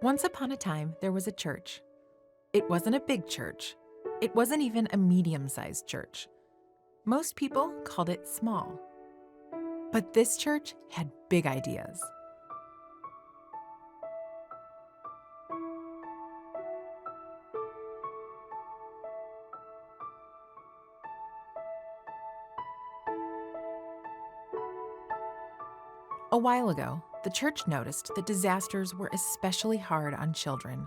Once upon a time, there was a church. It wasn't a big church. It wasn't even a medium-sized church. Most people called it small. But this church had big ideas. A while ago, the church noticed that disasters were especially hard on children.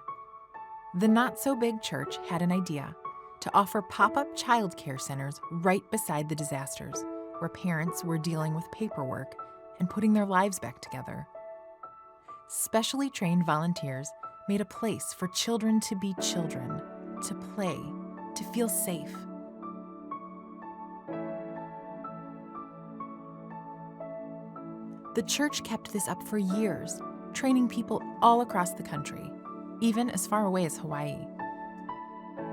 The not-so-big church had an idea to offer pop-up childcare centers right beside the disasters, where parents were dealing with paperwork and putting their lives back together. Specially trained volunteers made a place for children to be children, to play, to feel safe. The church kept this up for years, training people all across the country, even as far away as Hawaii.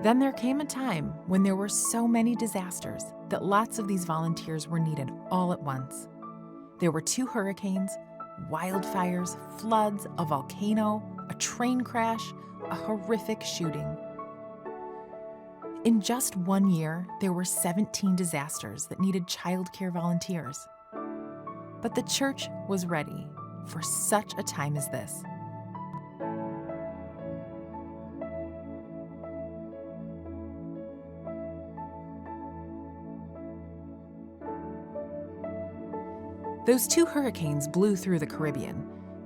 Then there came a time when there were so many disasters that lots of these volunteers were needed all at once. There were 2 hurricanes, wildfires, floods, a volcano, a train crash, a horrific shooting. In just 1 year, there were 17 disasters that needed childcare volunteers. But the church was ready for such a time as this. Those 2 hurricanes blew through the Caribbean,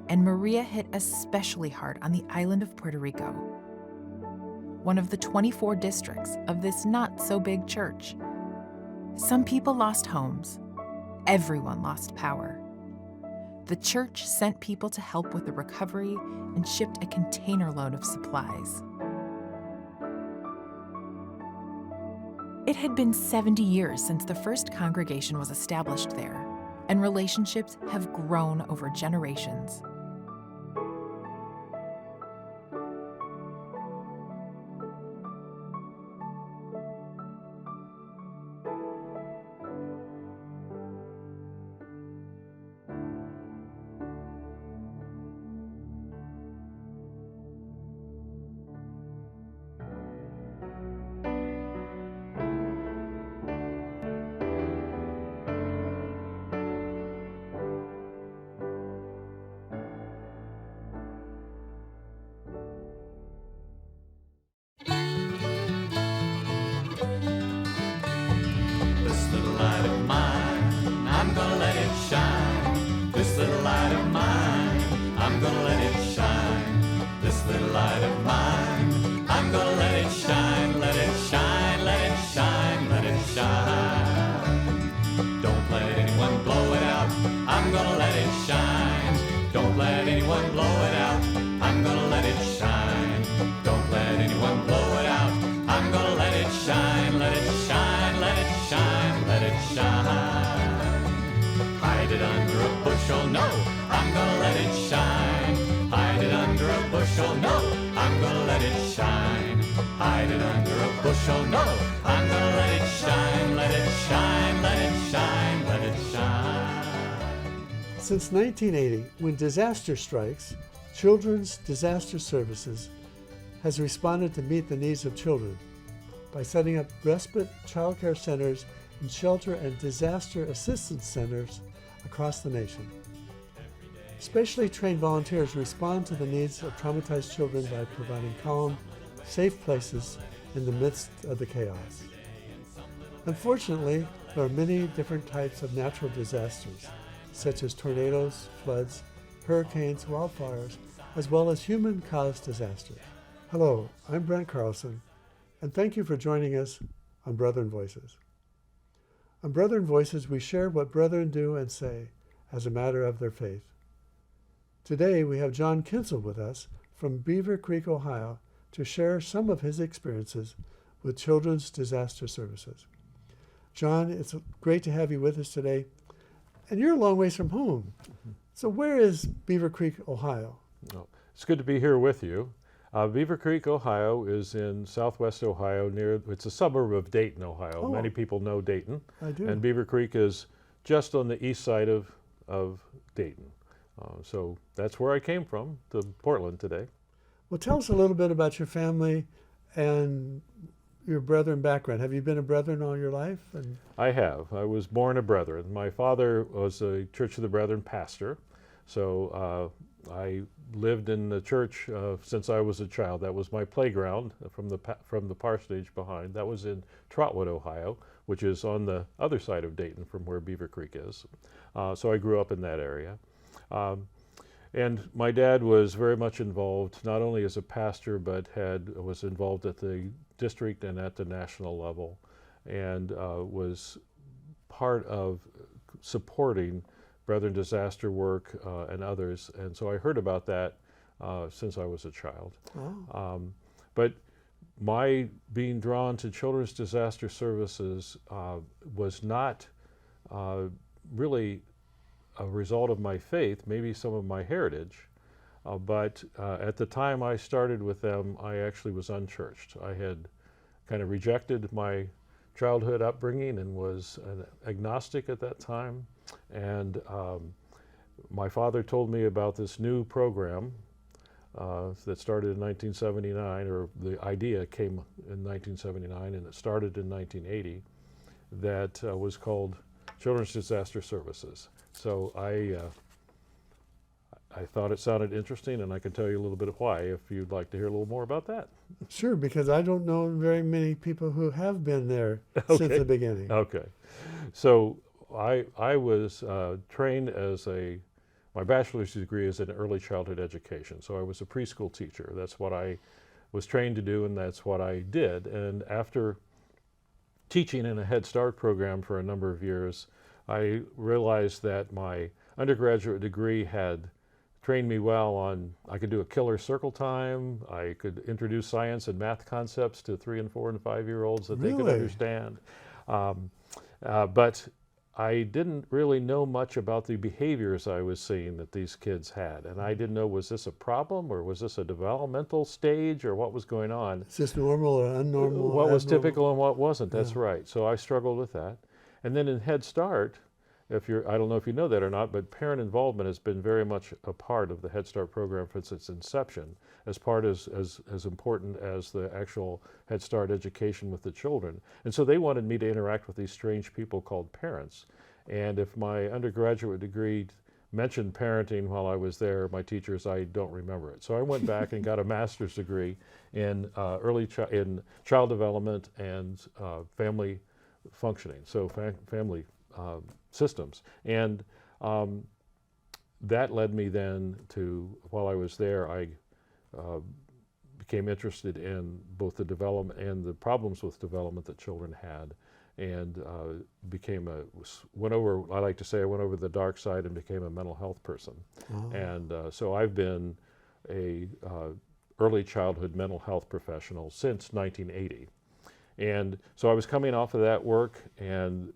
and Maria hit especially hard on the island of Puerto Rico, one of the 24 districts of this not-so-big church. Some people lost homes. Everyone lost power. The church sent people to help with the recovery and shipped a container load of supplies. It had been 70 years since the first congregation was established there, and relationships have grown over generations. This little light of mine, I'm gonna let it shine. This little light of mine, I'm gonna let it shine. This little light of mine, I'm gonna let it shine, let it shine, let it shine, let it shine. Don't let anyone blow it out, I'm gonna let it shine. Don't let anyone blow it out, I'm gonna let it shine. Don't let anyone blow it out, I'm gonna let it shine, let it shine, let it shine, let it shine. Hide it under a bushel, no, I'm gonna let it shine. Hide it under a bushel, no, I'm gonna let it shine. Hide it under a bushel, no, I'm gonna let it shine, let it shine, let it shine, let it shine. Since 1980, when disaster strikes, Children's Disaster Services has responded to meet the needs of children by setting up respite childcare centers and shelter and disaster assistance centers across the nation. Specially trained volunteers respond to the needs of traumatized children by providing calm, safe places in the midst of the chaos. Unfortunately, there are many different types of natural disasters, such as tornadoes, floods, hurricanes, wildfires, as well as human-caused disasters. Hello, I'm Brent Carlson, and thank you for joining us on Brethren Voices. On Brethren Voices, we share what brethren do and say as a matter of their faith. Today, we have John Kinsel with us from Beavercreek, Ohio, to share some of his experiences with Children's Disaster Services. John, it's great to have you with us today. And you're a long ways from home. So where is Beavercreek, Ohio? Oh, it's good to be here with you. Beavercreek, Ohio is in southwest Ohio it's a suburb of Dayton, Ohio. Oh. Many people know Dayton. I do. And Beavercreek is just on the east side of Dayton. So that's where I came from, to Portland today. Well, tell us a little bit about your family and your Brethren background. Have you been a Brethren all your life? And I have. I was born a Brethren. My father was a Church of the Brethren pastor, so I lived in the church since I was a child. That was my playground from the parsonage behind. That was in Trotwood, Ohio, which is on the other side of Dayton from where Beavercreek is. So I grew up in that area. And my dad was very much involved, not only as a pastor, but was involved at the district and at the national level, and was part of supporting Brethren disaster work and others. And so I heard about that since I was a child. oh, But my being drawn to children's disaster services was not really a result of my faith, maybe some of my heritage, but at the time I started with them, I actually was unchurched. I had kind of rejected my childhood upbringing and was an agnostic at that time. And my father told me about this new program that started in 1979, or the idea came in 1979, and it started in 1980, that was called Children's Disaster Services. So I thought it sounded interesting, and I can tell you a little bit of why if you'd like to hear a little more about that. sure, because I don't know very many people who have been there since Okay. the beginning. Okay. So I was trained my bachelor's degree is in early childhood education. So I was a preschool teacher. That's what I was trained to do, and that's what I did. And after teaching in a Head Start program for a number of years, I realized that my undergraduate degree had trained me well on, I could do a killer circle time, I could introduce science and math concepts to 3 and 4 and 5-year-olds that they could Really? understand. But I didn't really know much about the behaviors I was seeing that these kids had. And I didn't know, was this a problem, or was this a developmental stage, or what was going on? Is this normal or unnormal? What was abnormal? typical and what wasn't, that's Yeah. right. So I struggled with that. And then in Head Start, I don't know if you know that or not, but parent involvement has been very much a part of the Head Start program since its inception, as important as the actual Head Start education with the children. And so they wanted me to interact with these strange people called parents. And if my undergraduate degree mentioned parenting while I was there, my teachers, I don't remember it. So I went back and got a master's degree in in child development and family functioning, so family systems. And that led me then to, while I was there, I became interested in both the development and the problems with development that children had, and I like to say I went over the dark side and became a mental health person. Oh. And so I've been a early childhood mental health professional since 1980. And so I was coming off of that work, and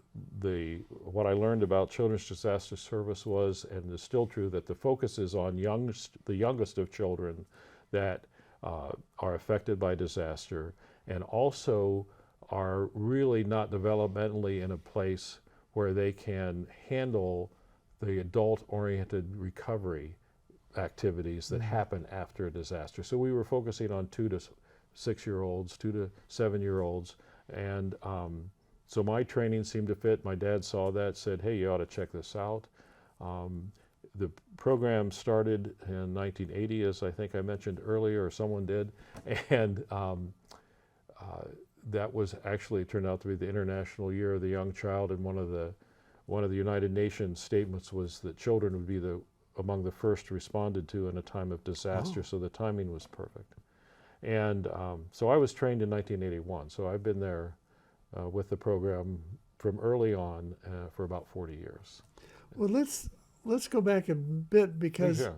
what I learned about Children's Disaster Service was, and is still true, that the focus is on the youngest of children that are affected by disaster, and also are really not developmentally in a place where they can handle the adult-oriented recovery activities that happen after a disaster. So we were focusing on 2 to 6-year-olds, 2 to 7-year-olds, and so my training seemed to fit. My dad saw that, said, hey, you ought to check this out. The program started in 1980, as I think I mentioned earlier, or someone did, and that was actually turned out to be the International Year of the Young Child, and one of the United Nations statements was that children would be among the first responded to in a time of disaster, so the timing was perfect. And so I was trained in 1981, so I've been there with the program from early on for about 40 years. Well, let's go back a bit, because Yeah.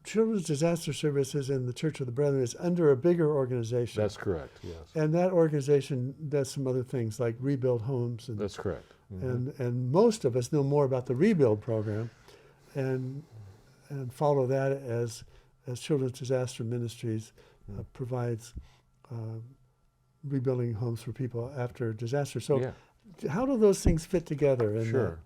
Children's Disaster Services and the Church of the Brethren is under a bigger organization. That's correct, yes. And that organization does some other things like rebuild homes, and That's correct. and most of us know more about the rebuild program, and follow that as Children's Disaster Ministries provides rebuilding homes for people after disaster. So Yeah. how do those things fit together in Sure. that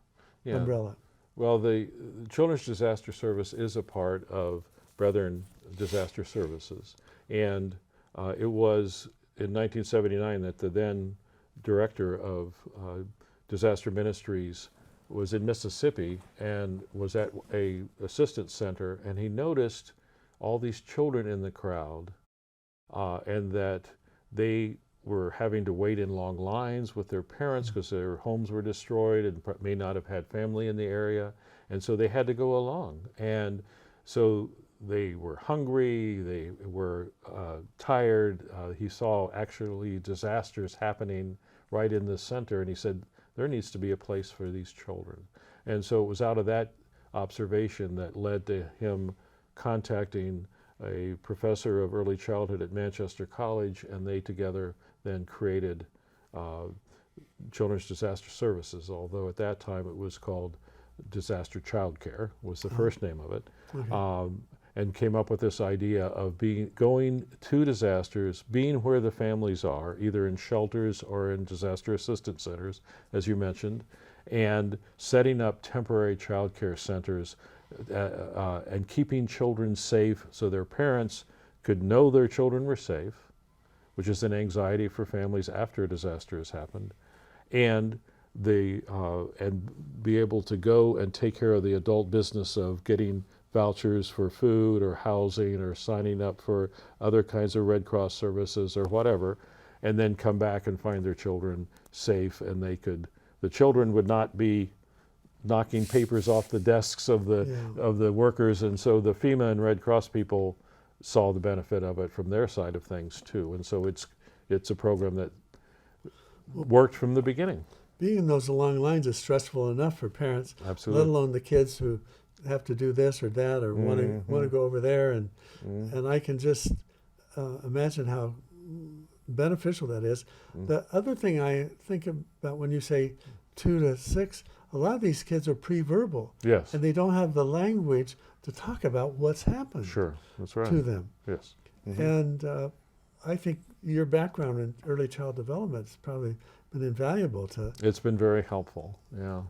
Yeah. umbrella? Well, the Children's Disaster Service is a part of Brethren Disaster Services. And it was in 1979 that the then director of disaster ministries was in Mississippi and was at a assistance center, and he noticed all these children in the crowd, and that they were having to wait in long lines with their parents because their homes were destroyed and may not have had family in the area, and so they had to go along. And so they were hungry, they were tired. He saw actually disasters happening right in the center, and he said, there needs to be a place for these children. And so it was out of that observation that led to him contacting a professor of early childhood at Manchester College, and they together then created Children's Disaster Services, although at that time it was called Disaster Childcare, was the first name of it. Okay. And came up with this idea of going to disasters, being where the families are, either in shelters or in disaster assistance centers, as you mentioned, and setting up temporary child care centers and keeping children safe so their parents could know their children were safe, which is an anxiety for families after a disaster has happened, and be able to go and take care of the adult business of getting vouchers for food or housing or signing up for other kinds of Red Cross services or whatever, and then come back and find their children safe, and the children would not be knocking papers off the desks of the workers, and so the FEMA and Red Cross people saw the benefit of it from their side of things too, and so it's a program that worked from the beginning. Being in those long lines is stressful enough for parents, Absolutely. let alone the kids who have to do this or that or want to go over there, and I can just imagine how beneficial that is. The other thing I think about when you say 2 to 6, a lot of these kids are pre-verbal. Yes. And they don't have the language to talk about what's happened Sure, that's right. to them. Yes. And I think your background in early child development has probably been invaluable to. It's been very helpful. Yeah.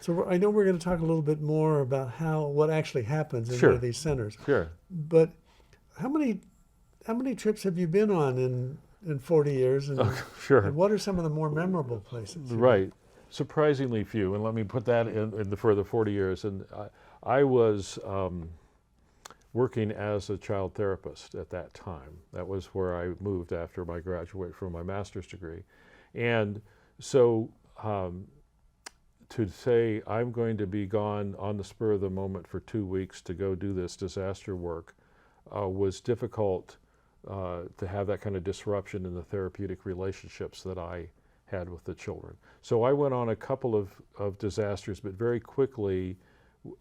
So I know we're going to talk a little bit more about what actually happens in one of these centers. Sure. But how many trips have you been on in 40 years? And, Sure. and what are some of the more memorable places? Right. Surprisingly few, and let me put that for the 40 years. And I was working as a child therapist at that time. That was where I moved after my graduate from my master's degree. And so to say I'm going to be gone on the spur of the moment for 2 weeks to go do this disaster work was difficult to have that kind of disruption in the therapeutic relationships that I had with the children. So I went on a couple of disasters, but very quickly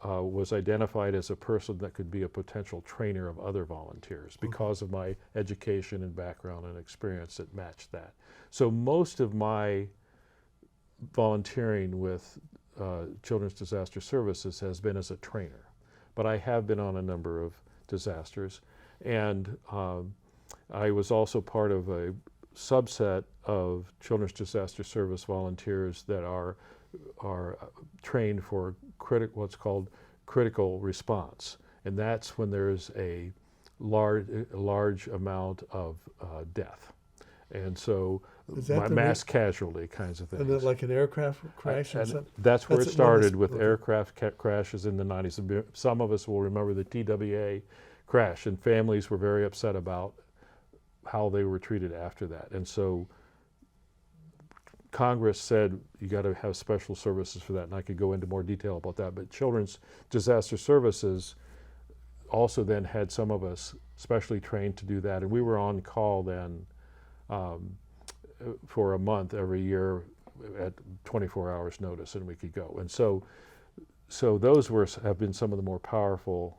was identified as a person that could be a potential trainer of other volunteers because of my education and background and experience that matched that. So most of my volunteering with Children's Disaster Services has been as a trainer, but I have been on a number of disasters, and I was also part of a subset of Children's Disaster Service volunteers that are trained for what's called critical response, and that's when there's a large amount of death, and so mass casualty kinds of things. And like an aircraft crash or something? That's where it started with aircraft crashes in the 90s. Some of us will remember the TWA crash, and families were very upset about how they were treated after that. And so Congress said you got to have special services for that, and I could go into more detail about that. But Children's Disaster Services also then had some of us specially trained to do that, and we were on call then for a month every year at 24 hours notice, and we could go. And so those have been some of the more powerful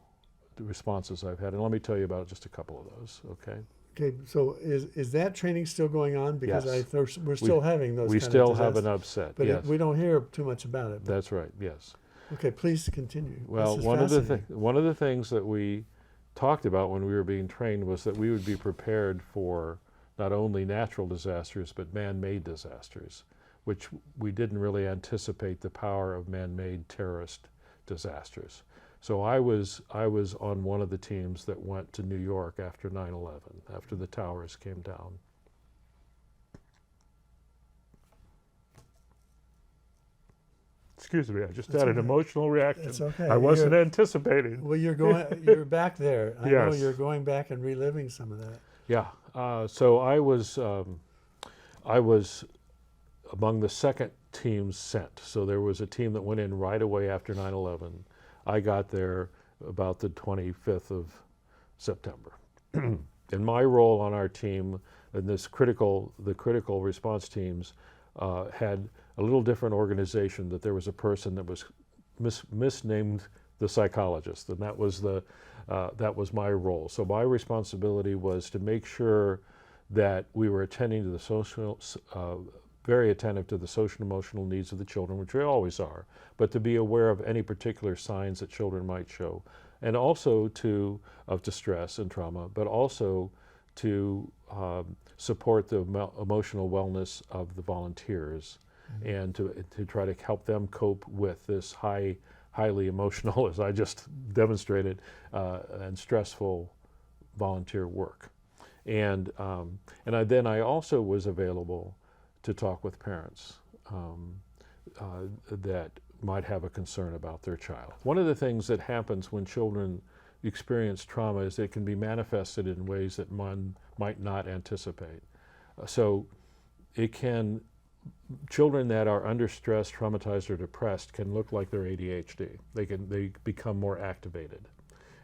responses I've had, and let me tell you about just a couple of those. Okay. Okay, so is that training still going on? Because Yes. we're still having those. We kind still of have an disasters, upset. but Yes, we don't hear too much about it. that's right. Yes. Okay, please continue. Well, This is one of the things that we talked about when we were being trained was that we would be prepared for not only natural disasters but man-made disasters, which we didn't really anticipate the power of man-made terrorist disasters. So I was on one of the teams that went to New York after 9/11, after the towers came down. Excuse me, I just That's had an okay. emotional reaction. It's okay. I wasn't anticipating. Well, you're back there. I know Yes. you're going back and reliving some of that. Yeah. So I was among the second teams sent. So there was a team that went in right away after 9/11. I got there about the 25th of September. And my role on our team, and the critical response teams, had a little different organization. That there was a person that was misnamed the psychologist, and that was my role. So my responsibility was to make sure that we were attending to the social, very attentive to the social and emotional needs of the children, which we always are, but to be aware of any particular signs that children might show, and also of distress and trauma, but also to support the emotional wellness of the volunteers, and to try to help them cope with this highly emotional, as I just demonstrated, and stressful volunteer work. And I also was available to talk with parents that might have a concern about their child. One of the things that happens when children experience trauma is it can be manifested in ways that one might not anticipate. So children that are under stress, traumatized, or depressed can look like they're ADHD. They become more activated.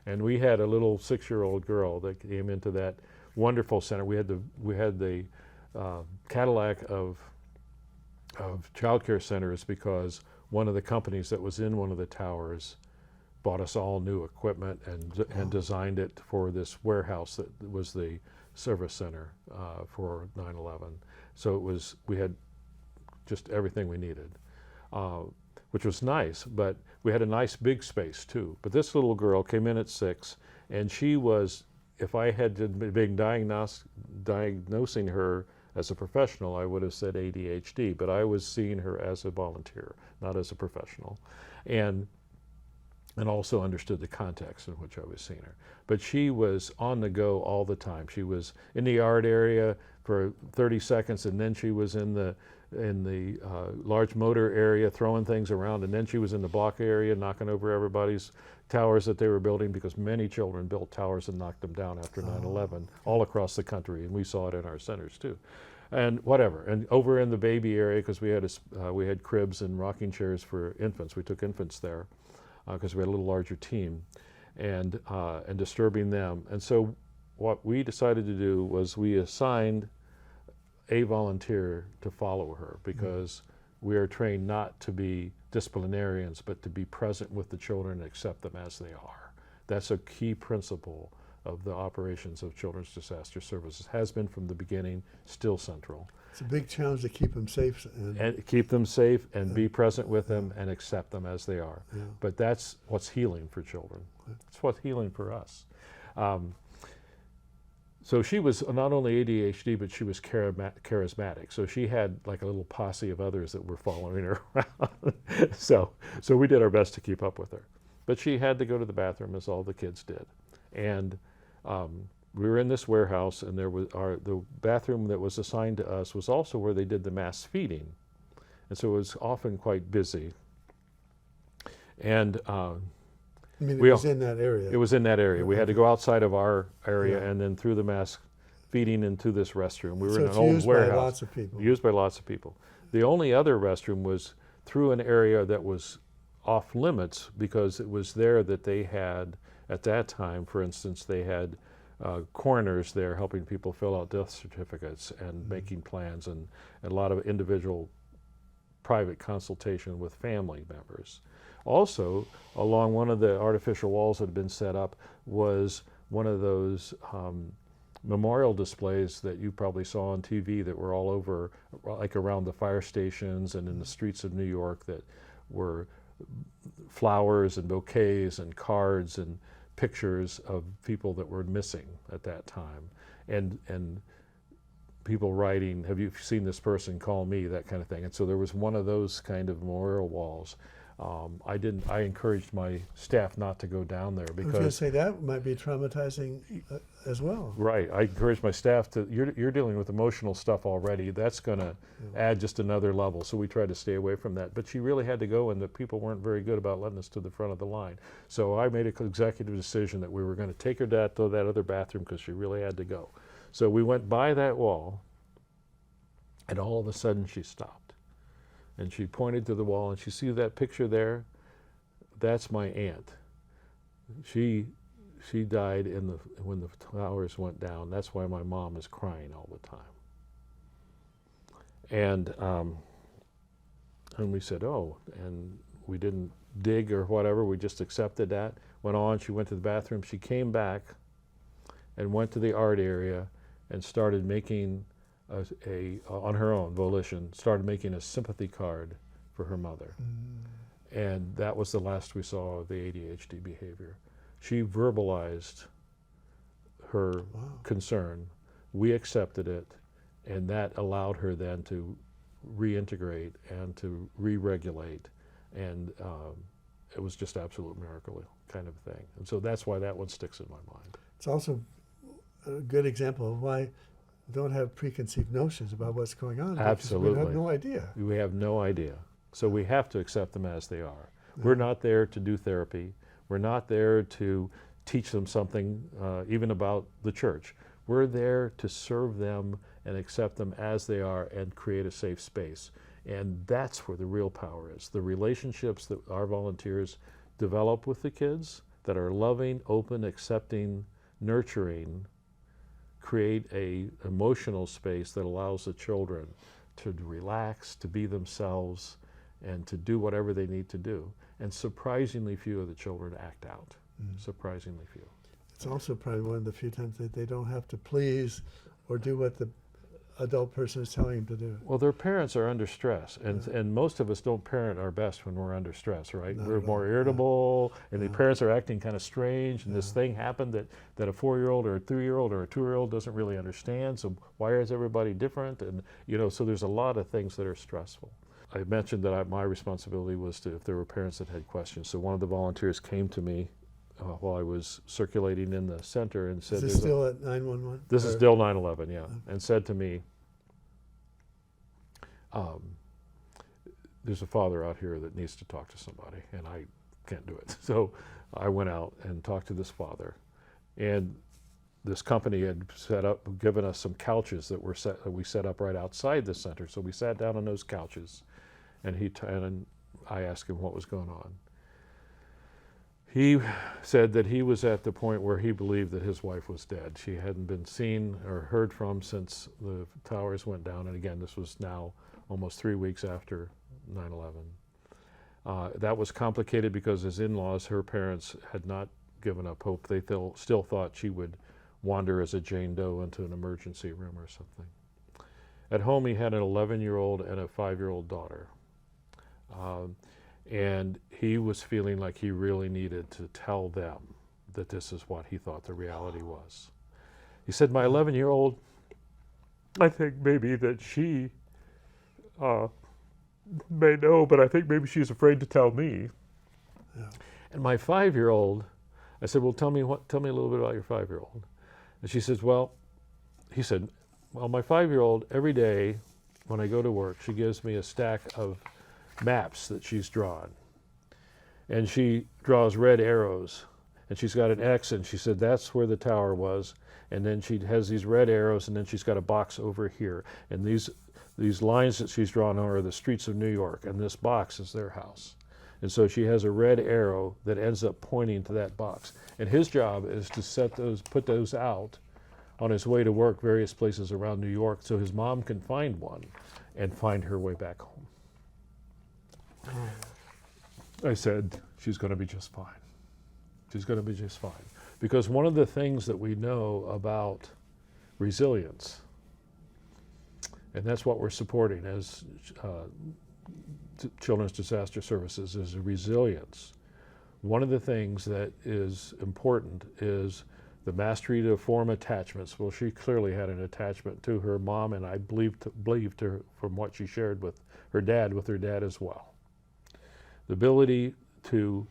And we had a little 6-year-old girl that came into that wonderful center. We had the Cadillac of childcare centers because one of the companies that was in one of the towers bought us all new equipment and designed it for this warehouse that was the service center for 9/11. So we had just everything we needed, which was nice, but we had a nice big space too. But this little girl came in at 6, and she was, if I had been diagnosing her as a professional, I would have said ADHD, but I was seeing her as a volunteer, not as a professional, and also understood the context in which I was seeing her. But she was on the go all the time. She was in the yard area for 30 seconds, and then she was in the large motor area throwing things around, and then she was in the block area knocking over everybody's towers that they were building, because many children built towers and knocked them down after 9/11 all across the country, and we saw it in our centers too. And whatever, and over in the baby area, because we had cribs and rocking chairs for infants. We took infants there because we had a little larger team, and disturbing them. And so what we decided to do was we assigned a volunteer to follow her, because we are trained not to be disciplinarians, but to be present with the children and accept them as they are. That's a key principle of the operations of Children's Disaster Services. Has been from the beginning, still central. It's a big challenge to keep them safe. And keep them safe and be present with them and accept them as they are. Yeah. But that's what's healing for children. It's what's healing for us. So she was not only ADHD, but she was charismatic. So she had like a little posse of others that were following her around. So we did our best to keep up with her. But she had to go to the bathroom, as all the kids did. And we were in this warehouse, and there was the bathroom that was assigned to us was also where they did the mass feeding. And so it was often quite busy. And I mean, it was in that area. It was in that area. We had to go outside of our area, Yeah. and then through the mass feeding into this restroom. We were So in an it's old used warehouse. by lots of people. Used by lots of people. The only other restroom was through an area that was off limits, because it was there that they had, at that time, for instance, they had coroners there helping people fill out death certificates and making plans, and a lot of individual private consultation with family members. Also, along one of the artificial walls that had been set up was one of those memorial displays that you probably saw on TV that were all over, like around the fire stations and in the streets of New York, that were flowers and bouquets and cards and pictures of people that were missing at that time, and people writing, "Have you seen this person? Call me," that kind of thing. And so there was one of those kind of memorial walls I encouraged my staff not to go down there I was going to because, say that might be traumatizing as well. right, I encouraged my staff to, you're dealing with emotional stuff already, that's going to add just another level, so we tried to stay away from that. But she really had to go, and the people weren't very good about letting us to the front of the line. So I made an executive decision that we were going to take her to that other bathroom because she really had to go. So we went by that wall, and all of a sudden she stopped. And she pointed to the wall, and she see that picture there? That's my aunt. She died when the towers went down. That's why my mom is crying all the time. And we said, oh, and we didn't dig or whatever. We just accepted that. Went on. She went to the bathroom. She came back and went to the art area and started making on her own volition, started making a sympathy card for her mother. And that was the last we saw of the ADHD behavior. She verbalized her concern. We accepted it, and that allowed her then to reintegrate and to re-regulate. And it was just absolute miracle kind of thing. And so that's why that one sticks in my mind. It's also a good example of why we don't have preconceived notions about what's going on. Absolutely. We have no idea. We have no idea. So we have to accept them as they are. We're not there to do therapy. We're not there to teach them something, even about the church. We're there to serve them and accept them as they are and create a safe space. And that's where the real power is. The relationships that our volunteers develop with the kids that are loving, open, accepting, nurturing, create a emotional space that allows the children to relax, to be themselves, and to do whatever they need to do. And surprisingly few of the children act out. Surprisingly few. It's also probably one of the few times that they don't have to please or do what the adult person is telling them to do. Well, their parents are under stress, and most of us don't parent our best when we're under stress, right? Not We're at more all. irritable, and the parents are acting kind of strange, and this thing happened that a 4-year-old or a 3-year-old or a 2-year-old doesn't really understand, so why is everybody different? And, so there's a lot of things that are stressful. I mentioned that my responsibility was to, if there were parents that had questions, so one of the volunteers came to me while I was circulating in the center and said, Is this still at 911? this is still 9/11, yeah, and said to me, there's a father out here that needs to talk to somebody, and I can't do it. So I went out and talked to this father, and this company had given us some couches that we set up right outside the center. So we sat down on those couches, and I asked him what was going on. He said that he was at the point where he believed that his wife was dead. She hadn't been seen or heard from since the towers went down. And again, this was now almost 3 weeks after 9/11. That was complicated because his in-laws, her parents, had not given up hope. They still thought she would wander as a Jane Doe into an emergency room or something. At home, he had an 11-year-old and a 5-year-old daughter. And he was feeling like he really needed to tell them that this is what he thought the reality was. He said, my 11-year-old, I think maybe that she may know, but I think maybe she's afraid to tell me. Yeah. And my 5-year-old, I said, well, tell me a little bit about your 5-year-old. And he said, well, my 5-year-old, every day when I go to work, she gives me a stack of maps that she's drawn. And she draws red arrows. And she's got an X, and she said, that's where the tower was. And then she has these red arrows, and then she's got a box over here. And these lines that she's drawn are the streets of New York, and this box is their house. And so she has a red arrow that ends up pointing to that box. And his job is to put those out on his way to work various places around New York so his mom can find one and find her way back home. I said, she's going to be just fine. She's going to be just fine. Because one of the things that we know about resilience, and that's what we're supporting as Children's Disaster Services, is resilience. One of the things that is important is the mastery to form attachments. Well, she clearly had an attachment to her mom, and I believed her from what she shared with her dad as well. the ability to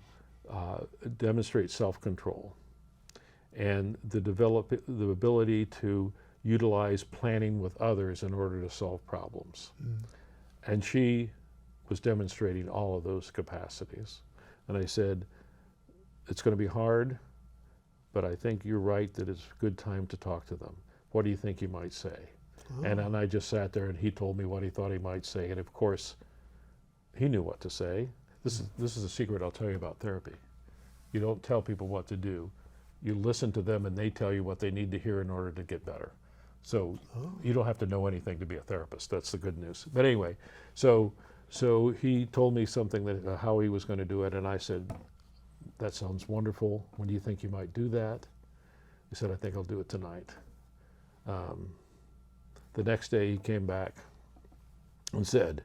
demonstrate self-control, and the ability to utilize planning with others in order to solve problems. And she was demonstrating all of those capacities. And I said, it's going to be hard, but I think you're right that it's a good time to talk to them. What do you think you might say? And I just sat there, and he told me what he thought he might say. And of course, he knew what to say. This is a secret I'll tell you about therapy. You don't tell people what to do. You listen to them, and they tell you what they need to hear in order to get better. So you don't have to know anything to be a therapist. That's the good news. But anyway, so he told me something that how he was going to do it, and I said, that sounds wonderful. When do you think you might do that? He said, I think I'll do it tonight. The next day he came back and said,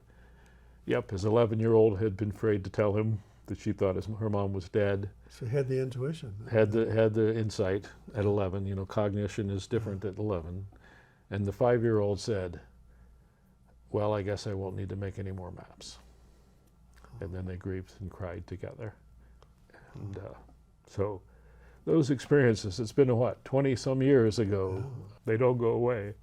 yep, his 11-year-old had been afraid to tell him that she thought her mom was dead. So he had the intuition. Had the insight at 11. You know, cognition is different at 11. And the 5-year-old said, well, I guess I won't need to make any more maps. And then they grieved and cried together. And so those experiences, it's been, 20-some years ago. They don't go away.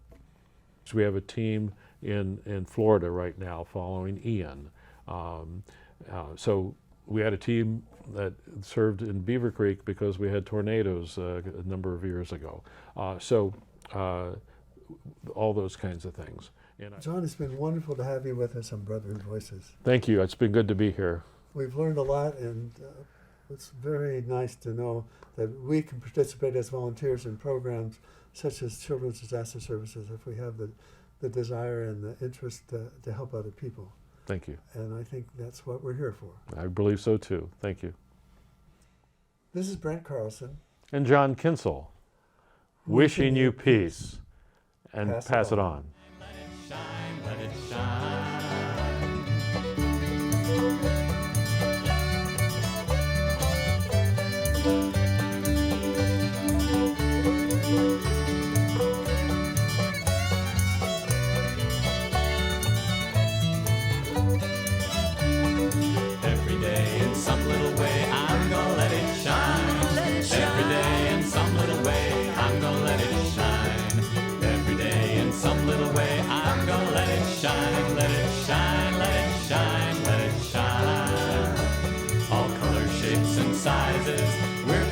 So we have a team in Florida right now following Ian. So we had a team that served in Beavercreek because we had tornadoes a number of years ago. All those kinds of things. John, it's been wonderful to have you with us on Brethren Voices. Thank you. It's been good to be here. We've learned a lot, and it's very nice to know that we can participate as volunteers in programs such as Children's Disaster Services if we have the desire and the interest to help other people. Thank you. And I think that's what we're here for. I believe so too. Thank you. This is Brent Carlson. And John Kinsel, wishing you peace, and pass it on. Let it shine, let it shine. Every day in some little way, I'm gonna let it shine. Every day in some little way, I'm gonna let it shine. Every day in some little way, I'm gonna let it shine. Let it shine, let it shine, let it shine. All colors, shapes, and sizes, we're